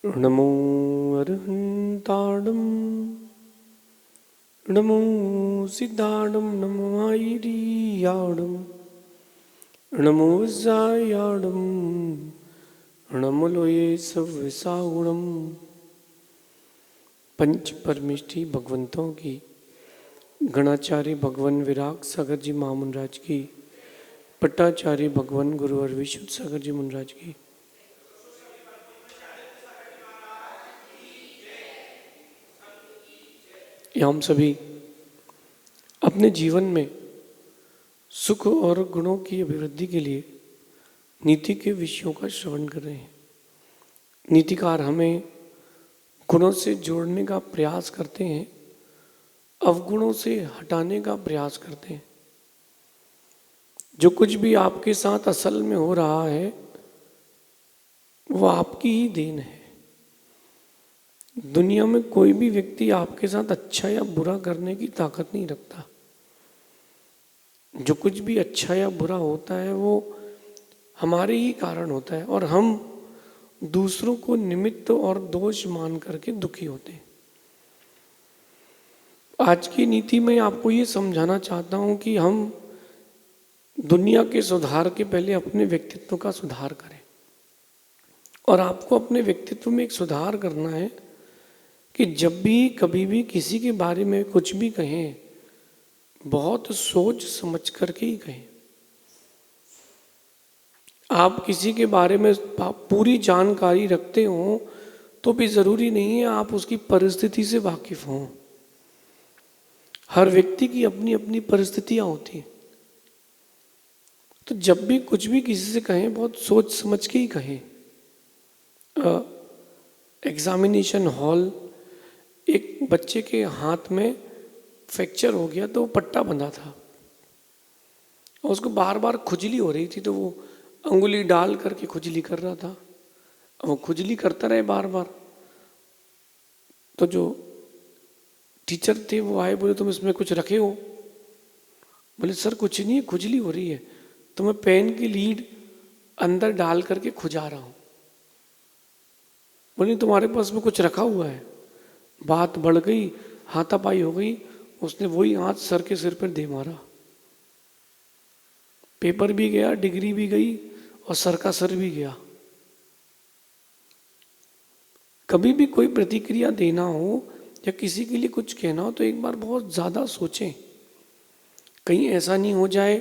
नमो अरहन्ताणं नमो सिद्धाणं नमो आयिरियाणं नमो जायाणं नमो लोये सव्यसागुणं। पंच परमिष्ठी भगवंतों की गणाचार्य भगवान विराग सागर जी महामुनराज की, पट्टाचार्य भगवान गुरुवर विशुद्ध सागर जी मुनराज की। हम सभी अपने जीवन में सुख और गुणों की अभिवृद्धि के लिए नीति के विषयों का श्रवण कर रहे हैं। नीतिकार हमें गुणों से जोड़ने का प्रयास करते हैं, अवगुणों से हटाने का प्रयास करते हैं। जो कुछ भी आपके साथ असल में हो रहा है वो आपकी ही देन है। दुनिया में कोई भी व्यक्ति आपके साथ अच्छा या बुरा करने की ताकत नहीं रखता। जो कुछ भी अच्छा या बुरा होता है वो हमारे ही कारण होता है और हम दूसरों को निमित्त और दोष मान करके दुखी होते हैं। आज की नीति में आपको ये समझाना चाहता हूं कि हम दुनिया के सुधार के पहले अपने व्यक्तित्व का सुधार करें। और आपको अपने व्यक्तित्व में एक सुधार करना है कि जब भी कभी भी किसी के बारे में कुछ भी कहें, बहुत सोच समझ करके ही कहें। आप किसी के बारे में पूरी जानकारी रखते हो तो भी जरूरी नहीं है आप उसकी परिस्थिति से वाकिफ हों। हर व्यक्ति की अपनी अपनी परिस्थितियां होती हैं। तो जब भी कुछ भी किसी से कहें, बहुत सोच समझ के ही कहें। एग्जामिनेशन हॉल, एक बच्चे के हाथ में फ्रैक्चर हो गया तो वो पट्टा बंधा था और उसको बार बार खुजली हो रही थी, तो वो अंगुली डाल करके खुजली कर रहा था। वो खुजली करता रहे बार बार। तो जो टीचर थे वो आए, बोले तुम इसमें कुछ रखे हो? बोले सर कुछ नहीं है, खुजली हो रही है तो मैं पेन की लीड अंदर डाल करके खुजा रहा हूं। बोले तुम्हारे पास में कुछ रखा हुआ है। बात बढ़ गई, हाथापाई हो गई। उसने वही हाथ सर के सिर पर दे मारा। पेपर भी गया, डिग्री भी गई और सर का सर भी गया। कभी भी कोई प्रतिक्रिया देना हो या किसी के लिए कुछ कहना हो तो एक बार बहुत ज्यादा सोचें। कहीं ऐसा नहीं हो जाए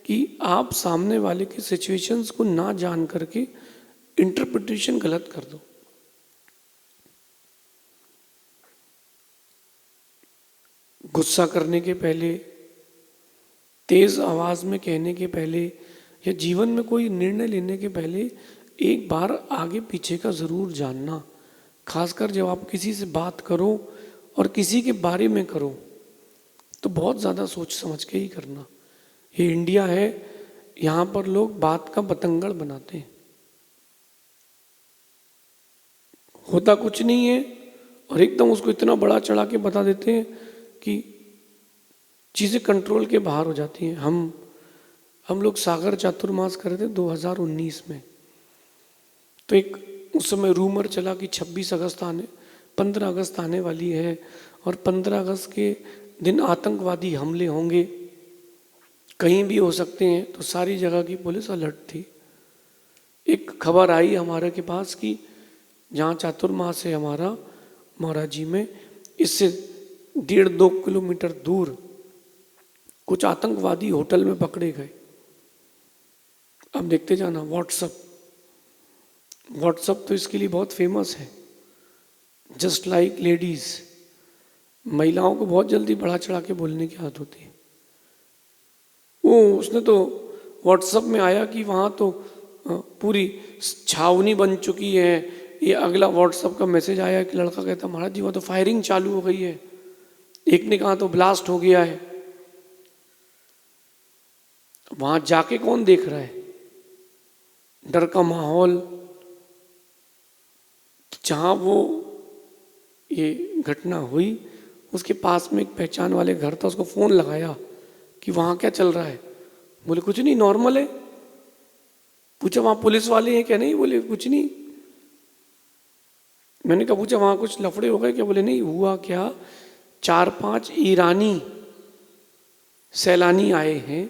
कि आप सामने वाले के सिचुएशंस को ना जान करके इंटरप्रिटेशन गलत कर दो। गुस्सा करने के पहले, तेज आवाज में कहने के पहले या जीवन में कोई निर्णय लेने के पहले एक बार आगे पीछे का जरूर जानना। खासकर जब आप किसी से बात करो और किसी के बारे में करो तो बहुत ज़्यादा सोच समझ के ही करना। ये इंडिया है, यहाँ पर लोग बात का बतंगड़ बनाते हैं। होता कुछ नहीं है और एकदम उसको इतना बड़ा चढ़ा के बता देते हैं कि चीज़ें कंट्रोल के बाहर हो जाती हैं। हम लोग सागर चातुर्मास कर रहे थे 2019 में। तो एक उस समय रूमर चला कि 15 अगस्त आने वाली है और 15 अगस्त के दिन आतंकवादी हमले होंगे, कहीं भी हो सकते हैं। तो सारी जगह की पुलिस अलर्ट थी। एक खबर आई हमारे के पास कि जहाँ चातुर्मास है हमारा महाराजी में, इससे 1.5-2 किलोमीटर दूर कुछ आतंकवादी होटल में पकड़े गए। अब देखते जाना। व्हाट्सअप तो इसके लिए बहुत फेमस है। जस्ट लाइक लेडीज, महिलाओं को बहुत जल्दी बढ़ा चढ़ा के बोलने की आदत होती है। उसने तो व्हाट्सअप में आया कि वहाँ तो पूरी छावनी बन चुकी है। ये अगला व्हाट्सअप का मैसेज आया कि लड़का कहता महाराज जी वहाँ तो फायरिंग चालू हो गई है। एक ने कहा तो ब्लास्ट हो गया है। वहां जाके कौन देख रहा है? डर का माहौल। जहां वो ये घटना हुई उसके पास में एक पहचान वाले घर था, उसको फोन लगाया कि वहां क्या चल रहा है। बोले कुछ नहीं, नॉर्मल है। पूछा वहां पुलिस वाले हैं क्या? नहीं, बोले कुछ नहीं। मैंने कहा पूछा वहाँ कुछ लफड़े हो गए क्या? बोले नहीं हुआ क्या, 4-5 ईरानी सैलानी आए हैं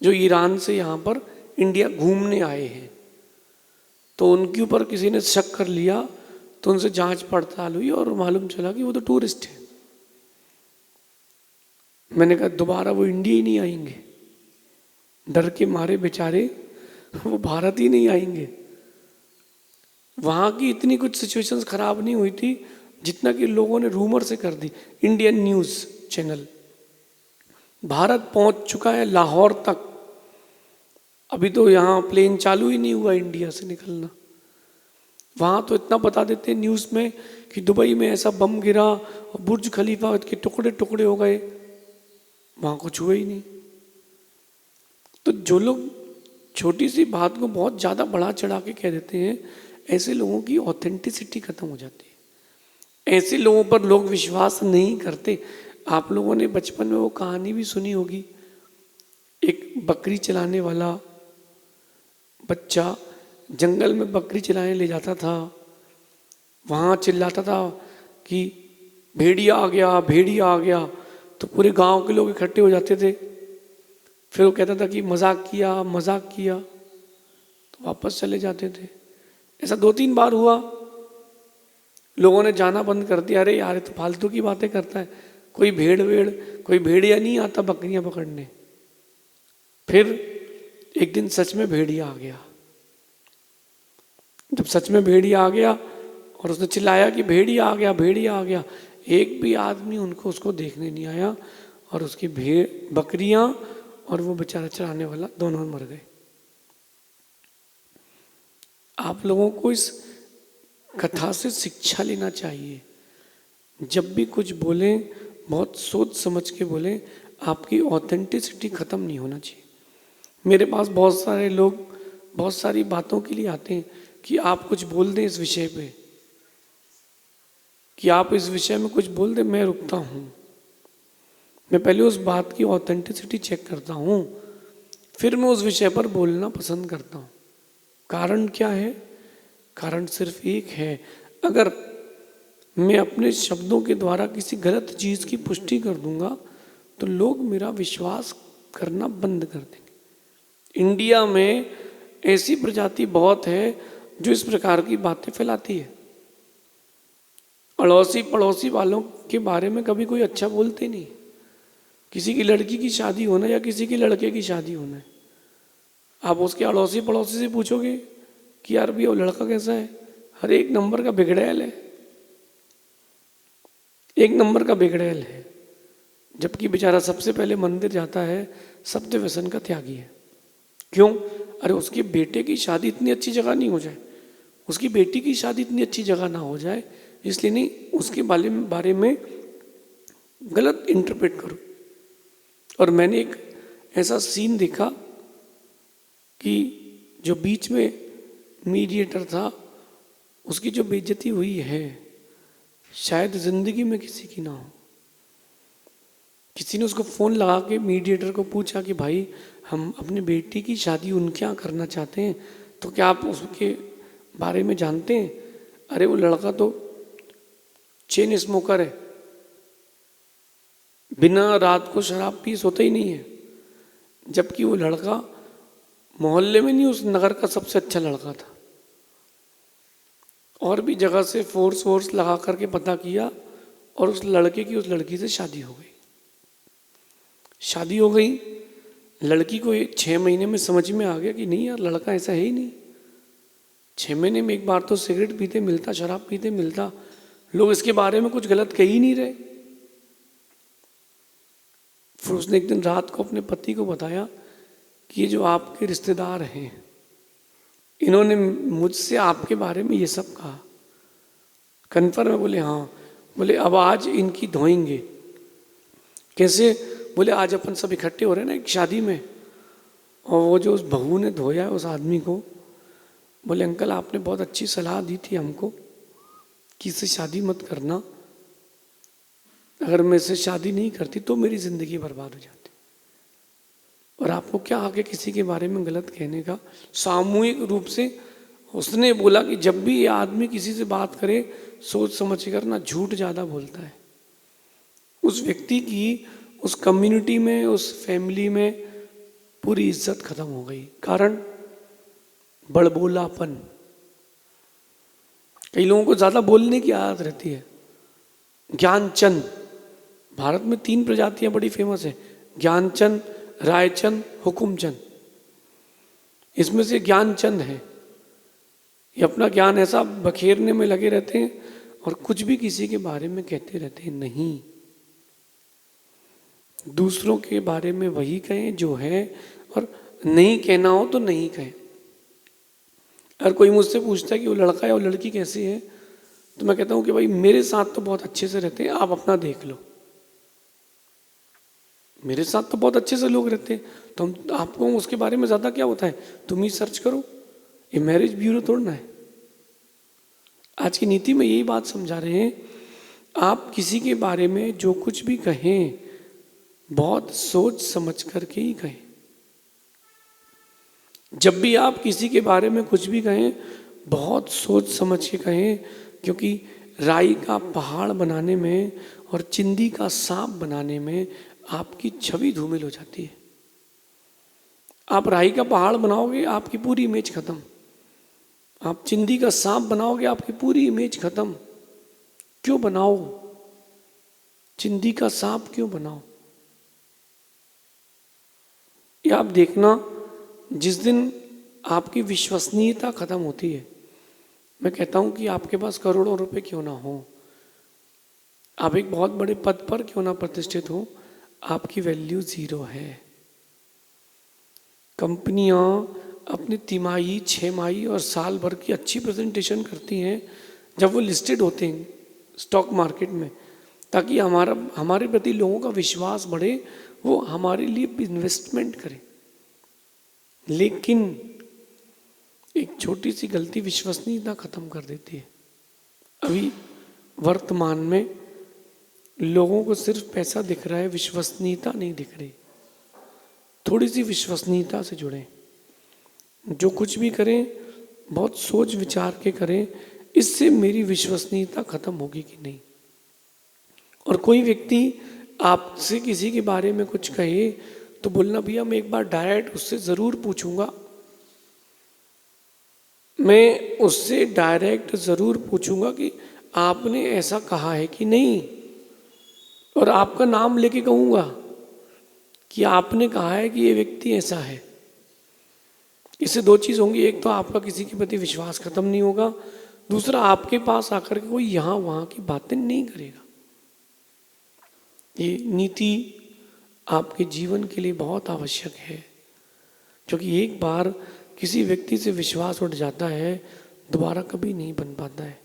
जो ईरान से यहाँ पर इंडिया घूमने आए हैं, तो उनके ऊपर किसी ने शक कर लिया, तो उनसे जांच पड़ताल हुई और मालूम चला कि वो तो टूरिस्ट है। मैंने कहा दोबारा वो इंडिया ही नहीं आएंगे, डर के मारे बेचारे वो भारत ही नहीं आएंगे। वहाँ की इतनी कुछ सिचुएशंस खराब नहीं हुई थी जितना कि लोगों ने रूमर से कर दी। इंडियन न्यूज़ चैनल भारत पहुँच चुका है लाहौर तक, अभी तो यहाँ प्लेन चालू ही नहीं हुआ इंडिया से निकलना। वहाँ तो इतना बता देते हैं न्यूज़ में कि दुबई में ऐसा बम गिरा और बुर्ज खलीफा के टुकड़े टुकड़े हो गए, वहाँ कुछ हुआ ही नहीं। तो जो लोग छोटी सी बात को बहुत ज़्यादा बढ़ा चढ़ा के कह देते हैं, ऐसे लोगों की ऑथेंटिसिटी खत्म हो जाती है, ऐसे लोगों पर लोग विश्वास नहीं करते। आप लोगों ने बचपन में वो कहानी भी सुनी होगी, एक बकरी चलाने वाला बच्चा जंगल में बकरी चलाने ले जाता था, वहाँ चिल्लाता था कि भेड़िया आ गया, भेड़िया आ गया, तो पूरे गांव के लोग इकट्ठे हो जाते थे। फिर वो कहता था कि मजाक किया मजाक किया, तो वापस चले जाते थे। ऐसा 2-3 बार हुआ, लोगों ने जाना बंद कर दिया, अरे यार तो फालतू की बातें करता है, कोई कोई भेड़िया नहीं आता बकरियां पकड़ने। फिर एक दिन सच में भेड़िया आ गया। जब सच में भेड़िया आ गया और उसने चिल्लाया कि भेड़िया आ गया, भेड़िया आ गया, एक भी आदमी उसको देखने नहीं आया और उसकी बकरियां और वो बेचारा चराने वाला दोनों मर गए। आप लोगों को इस कथा से शिक्षा लेना चाहिए। जब भी कुछ बोलें बहुत सोच समझ के बोलें, आपकी ऑथेंटिसिटी खत्म नहीं होना चाहिए। मेरे पास बहुत सारे लोग बहुत सारी बातों के लिए आते हैं कि आप कुछ बोल दें इस विषय पे, कि आप इस विषय में कुछ बोल दें। मैं रुकता हूँ, मैं पहले उस बात की ऑथेंटिसिटी चेक करता हूँ, फिर मैं उस विषय पर बोलना पसंद करता हूँ। कारण क्या है? कारण सिर्फ एक है, अगर मैं अपने शब्दों के द्वारा किसी गलत चीज़ की पुष्टि कर दूंगा तो लोग मेरा विश्वास करना बंद कर देंगे। इंडिया में ऐसी प्रजाति बहुत है जो इस प्रकार की बातें फैलाती है। अड़ोसी पड़ोसी वालों के बारे में कभी कोई अच्छा बोलते नहीं। किसी की लड़की की शादी होना या किसी के लड़के की शादी होना है, आप उसके अड़ोसी पड़ोसी से पूछोगे कि यार भैया वो लड़का कैसा है, हर एक नंबर का बिगड़ैल है, एक नंबर का बिगड़ैल है। जबकि बेचारा सबसे पहले मंदिर जाता है, सत्य व्यसन का त्यागी है। क्यों? अरे उसके बेटे की शादी इतनी अच्छी जगह नहीं हो जाए, उसकी बेटी की शादी इतनी अच्छी जगह ना हो जाए, इसलिए नहीं उसके बारे में गलत इंटरप्रेट करो। और मैंने एक ऐसा सीन देखा कि जो बीच में मीडिएटर था, उसकी जो बेइज्जती हुई है शायद जिंदगी में किसी की ना हो। किसी ने उसको फ़ोन लगा के मीडिएटर को पूछा कि भाई हम अपनी बेटी की शादी उनके यहाँ करना चाहते हैं, तो क्या आप उसके बारे में जानते हैं? अरे वो लड़का तो चेन स्मोकर है, बिना रात को शराब पी सोता ही नहीं है। जबकि वो लड़का मोहल्ले में नहीं, उस नगर का सबसे अच्छा लड़का था। और भी जगह से फोर्स लगा करके पता किया और उस लड़के की उस लड़की से शादी हो गई। शादी हो गई, लड़की को 6 महीने में समझ में आ गया कि नहीं यार लड़का ऐसा है ही नहीं। 6 महीने में एक बार तो सिगरेट पीते मिलता, शराब पीते मिलता, लोग इसके बारे में कुछ गलत कह ही नहीं रहे। फिर उसने एक दिन रात को अपने पति को बताया कि ये जो आपके रिश्तेदार हैं, इन्होंने मुझसे आपके बारे में ये सब कहा। कन्फर्म है? बोले हाँ। बोले अब आज इनकी धोएंगे। कैसे? बोले आज अपन सब इकट्ठे हो रहे हैं ना एक शादी में, और वो जो उस बहू ने धोया है उस आदमी को, बोले अंकल आपने बहुत अच्छी सलाह दी थी हमको कि इससे शादी मत करना, अगर मैं इससे शादी नहीं करती तो मेरी ज़िंदगी बर्बाद हो जाती। और आपको क्या आगे किसी के बारे में गलत कहने का? सामूहिक रूप से उसने बोला कि जब भी ये आदमी किसी से बात करे सोच समझ के करना, झूठ ज़्यादा बोलता है। उस व्यक्ति की उस कम्युनिटी में, उस फैमिली में पूरी इज्जत खत्म हो गई। कारण बड़बोलापन। कई लोगों को ज़्यादा बोलने की आदत रहती है। ज्ञानचंद, भारत में 3 प्रजातियां बड़ी फेमस है, ज्ञानचंद, रायचंद, हुकुमचंद। इसमें से ज्ञानचंद है, ये अपना ज्ञान ऐसा बखेरने में लगे रहते हैं और कुछ भी किसी के बारे में कहते रहते हैं नहीं। दूसरों के बारे में वही कहें जो है, और नहीं कहना हो तो नहीं कहें। अगर कोई मुझसे पूछता है कि वो लड़का है और लड़की कैसी है, तो मैं कहता हूँ कि भाई मेरे साथ तो बहुत अच्छे से रहते हैं, आप अपना देख लो। मेरे साथ तो बहुत अच्छे से लोग रहते हैं, तो हम आपको उसके बारे में ज़्यादा क्या होता है, तुम ही सर्च करो। ये मैरिज ब्यूरो तोड़ना है। आज की नीति में यही बात समझा रहे हैं, आप किसी के बारे में जो कुछ भी कहें बहुत सोच समझ करके ही कहें। जब भी आप किसी के बारे में कुछ भी कहें बहुत सोच समझ के कहें, क्योंकि राई का पहाड़ बनाने में और चिंदी का सांप बनाने में आपकी छवि धूमिल हो जाती है। आप राई का पहाड़ बनाओगे आपकी पूरी इमेज खत्म, आप चिंदी का सांप बनाओगे आपकी पूरी इमेज खत्म। क्यों बनाओ चिंदी का सांप, क्यों बनाओ? ये आप देखना, जिस दिन आपकी विश्वसनीयता खत्म होती है, मैं कहता हूं कि आपके पास करोड़ों रुपए क्यों ना हो, आप एक बहुत बड़े पद पर क्यों ना प्रतिष्ठित हो, आपकी वैल्यू 0 है। कंपनियां अपनी तिमाही, 6 माही और साल भर की अच्छी प्रेजेंटेशन करती हैं जब वो लिस्टेड होते हैं स्टॉक मार्केट में, ताकि हमारे प्रति लोगों का विश्वास बढ़े, वो हमारे लिए इन्वेस्टमेंट करें। लेकिन एक छोटी सी गलती विश्वसनीयता खत्म कर देती है। अभी वर्तमान में लोगों को सिर्फ पैसा दिख रहा है, विश्वसनीयता नहीं दिख रही। थोड़ी सी विश्वसनीयता से जुड़ें, जो कुछ भी करें बहुत सोच विचार के करें, इससे मेरी विश्वसनीयता खत्म होगी कि नहीं। और कोई व्यक्ति आपसे किसी के बारे में कुछ कहे तो बोलना, भैया मैं एक बार डायरेक्ट उससे ज़रूर पूछूंगा, मैं उससे डायरेक्ट ज़रूर पूछूंगा कि आपने ऐसा कहा है कि नहीं, और आपका नाम लेके कहूँगा कि आपने कहा है कि ये व्यक्ति ऐसा है। इससे 2 चीज़ होंगी, एक तो आपका किसी के प्रति विश्वास खत्म नहीं होगा, दूसरा आपके पास आकर के कोई यहाँ वहाँ की बातें नहीं करेगा। ये नीति आपके जीवन के लिए बहुत आवश्यक है, क्योंकि एक बार किसी व्यक्ति से विश्वास उठ जाता है दोबारा कभी नहीं बन पाता है।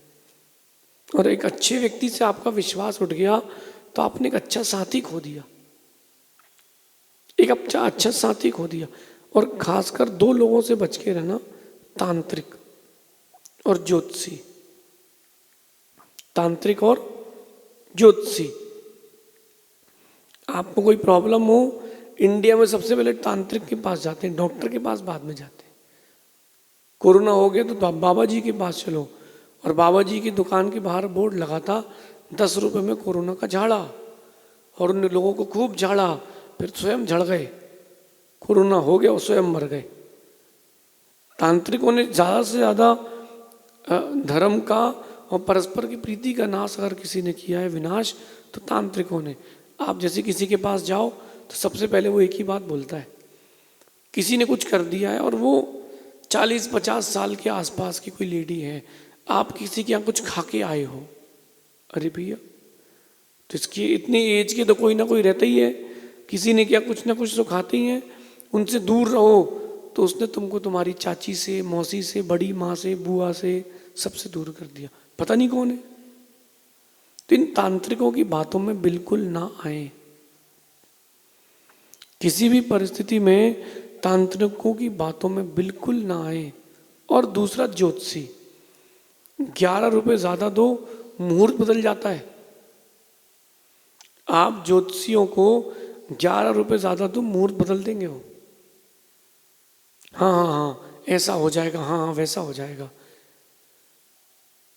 और एक अच्छे व्यक्ति से आपका विश्वास उठ गया तो आपने एक अच्छा साथी खो दिया, एक अच्छा साथी खो दिया। और खासकर 2 लोगों से बच के रहना, तांत्रिक और ज्योतिषी। तांत्रिक और ज्योतिषी, आपको कोई प्रॉब्लम हो, इंडिया में सबसे पहले तांत्रिक के पास जाते हैं, डॉक्टर के पास बाद में जाते हैं। कोरोना हो गया तो बाबा जी के पास चलो, और बाबा जी की दुकान के बाहर बोर्ड लगा था 10 रुपए में कोरोना का झाड़ा, और उन लोगों को खूब झाड़ा, फिर स्वयं झड़ गए, कोरोना हो गया और स्वयं मर गए। तांत्रिकों ने ज़्यादा से ज़्यादा धर्म का और परस्पर की प्रीति का नाश अगर किसी ने किया है, विनाश, तो तांत्रिकों ने। आप जैसे किसी के पास जाओ तो सबसे पहले वो एक ही बात बोलता है, किसी ने कुछ कर दिया है और वो 40-50 साल के आसपास की कोई लेडी है, आप किसी के यहाँ कुछ खा के आए हो, अरे भैया तो इसकी इतनी एज के तो कोई ना कोई रहता ही है, किसी ने क्या कुछ ना कुछ तो खाते ही हैं, उनसे दूर रहो। तो उसने तुमको तुम्हारी चाची से, मौसी से, बड़ी माँ से, बुआ से, सबसे दूर कर दिया, पता नहीं कौन है। तो इन तांत्रिकों की बातों में बिल्कुल ना आए, किसी भी परिस्थिति में तांत्रिकों की बातों में बिल्कुल ना आए। और दूसरा ज्योतिषी, 11 रुपए ज्यादा दो मुहूर्त बदल जाता है। आप ज्योतिषियों को 11 रुपए ज्यादा दो मुहूर्त बदल देंगे वो। हाँ हाँ हाँ, ऐसा हो जाएगा, हाँ हाँ वैसा हो जाएगा।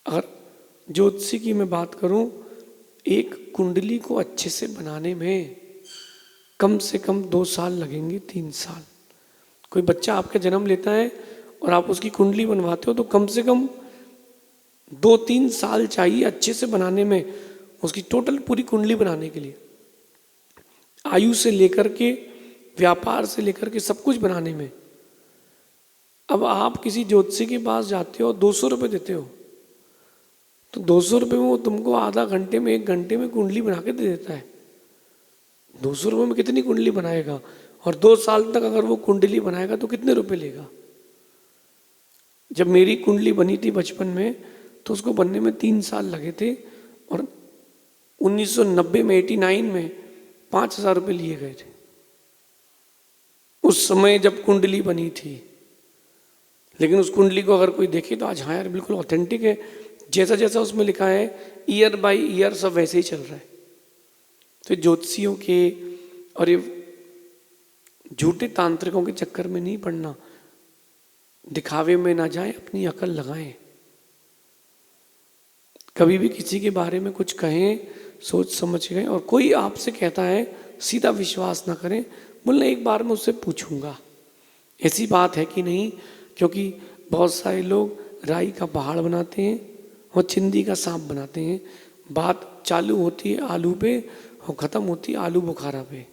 अगर ज्योतिषी की मैं बात करूं, एक कुंडली को अच्छे से बनाने में कम से कम 2 साल लगेंगे, 3 साल। कोई बच्चा आपका जन्म लेता है और आप उसकी कुंडली बनवाते हो तो कम से कम 2-3 साल चाहिए अच्छे से बनाने में, उसकी टोटल पूरी कुंडली बनाने के लिए। आयु से लेकर के, व्यापार से लेकर के सब कुछ बनाने में। अब आप किसी ज्योतिषी के पास जाते हो, 200 रुपये देते हो, तो 200 रुपये में वो तुमको आधा घंटे में, 1 घंटे में कुंडली बना के दे देता है। 200 रुपये में कितनी कुंडली बनाएगा? और 2 साल तक अगर वो कुंडली बनाएगा तो कितने रुपए लेगा? जब मेरी कुंडली बनी थी बचपन में, तो उसको बनने में 3 साल लगे थे, और 1990 में, 89 में 5,000 रुपये लिए गए थे, उस समय जब कुंडली बनी थी। लेकिन उस कुंडली को अगर कोई देखे तो आज हाँ यार बिल्कुल ऑथेंटिक है, जैसा जैसा उसमें लिखा है ईयर बाय ईयर सब वैसे ही चल रहा है। तो ज्योतिषियों के और ये झूठे तांत्रिकों के चक्कर में नहीं पड़ना, दिखावे में ना जाए, अपनी अकल लगाएं। कभी भी किसी के बारे में कुछ कहें सोच समझ गए, और कोई आपसे कहता है सीधा विश्वास ना करें, बोलना एक बार मैं उससे पूछूंगा ऐसी बात है कि नहीं। क्योंकि बहुत सारे लोग राई का पहाड़ बनाते हैं और चिंदी का सांप बनाते हैं। बात चालू होती है आलू पे और ख़त्म होती है आलू बुखारा पे,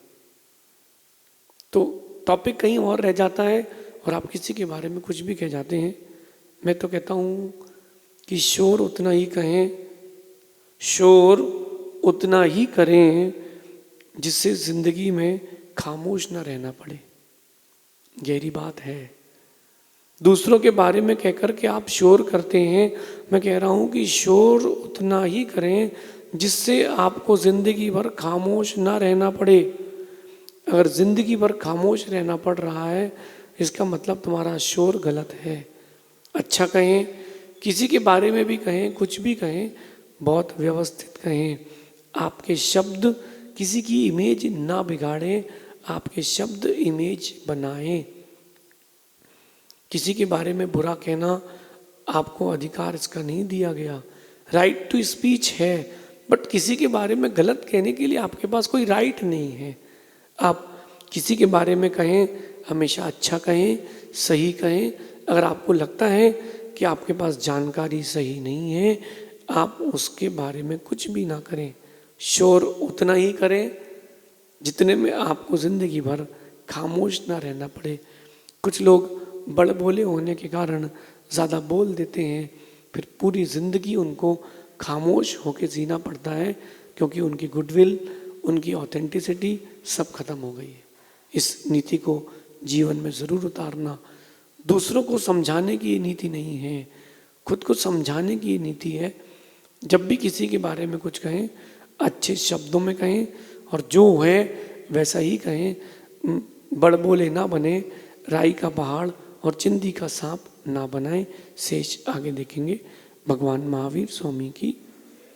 तो टॉपिक कहीं और रह जाता है और आप किसी के बारे में कुछ भी कह जाते हैं। मैं तो कहता हूँ कि शोर उतना ही कहें, शोर उतना ही करें जिससे ज़िंदगी में खामोश ना रहना पड़े। गहरी बात है। दूसरों के बारे में कहकर के आप शोर करते हैं, मैं कह रहा हूँ कि शोर उतना ही करें जिससे आपको ज़िंदगी भर खामोश ना रहना पड़े। अगर ज़िंदगी भर खामोश रहना पड़ रहा है, इसका मतलब तुम्हारा शोर गलत है। अच्छा कहें, किसी के बारे में भी कहें, कुछ भी कहें, बहुत व्यवस्थित कहें। आपके शब्द किसी की इमेज ना बिगाड़ें, आपके शब्द इमेज बनाएं। किसी के बारे में बुरा कहना आपको अधिकार इसका नहीं दिया गया। राइट टू स्पीच है, बट किसी के बारे में गलत कहने के लिए आपके पास कोई राइट नहीं है। आप किसी के बारे में कहें, हमेशा अच्छा कहें, सही कहें। अगर आपको लगता है कि आपके पास जानकारी सही नहीं है, आप उसके बारे में कुछ भी ना करें। शोर उतना ही करें जितने में आपको ज़िंदगी भर खामोश ना रहना पड़े। कुछ लोग बड़ बोले होने के कारण ज़्यादा बोल देते हैं, फिर पूरी ज़िंदगी उनको खामोश होकर जीना पड़ता है, क्योंकि उनकी गुडविल, उनकी ऑथेंटिसिटी सब खत्म हो गई है। इस नीति को जीवन में ज़रूर उतारना। दूसरों को समझाने की ये नीति नहीं है, खुद को समझाने की ये नीति है। जब भी किसी के बारे में कुछ कहें, अच्छे शब्दों में कहें और जो है वैसा ही कहें। बड़बोले ना बने, राई का पहाड़ और चिंदी का सांप ना बनाएं। शेष आगे देखेंगे। भगवान महावीर स्वामी की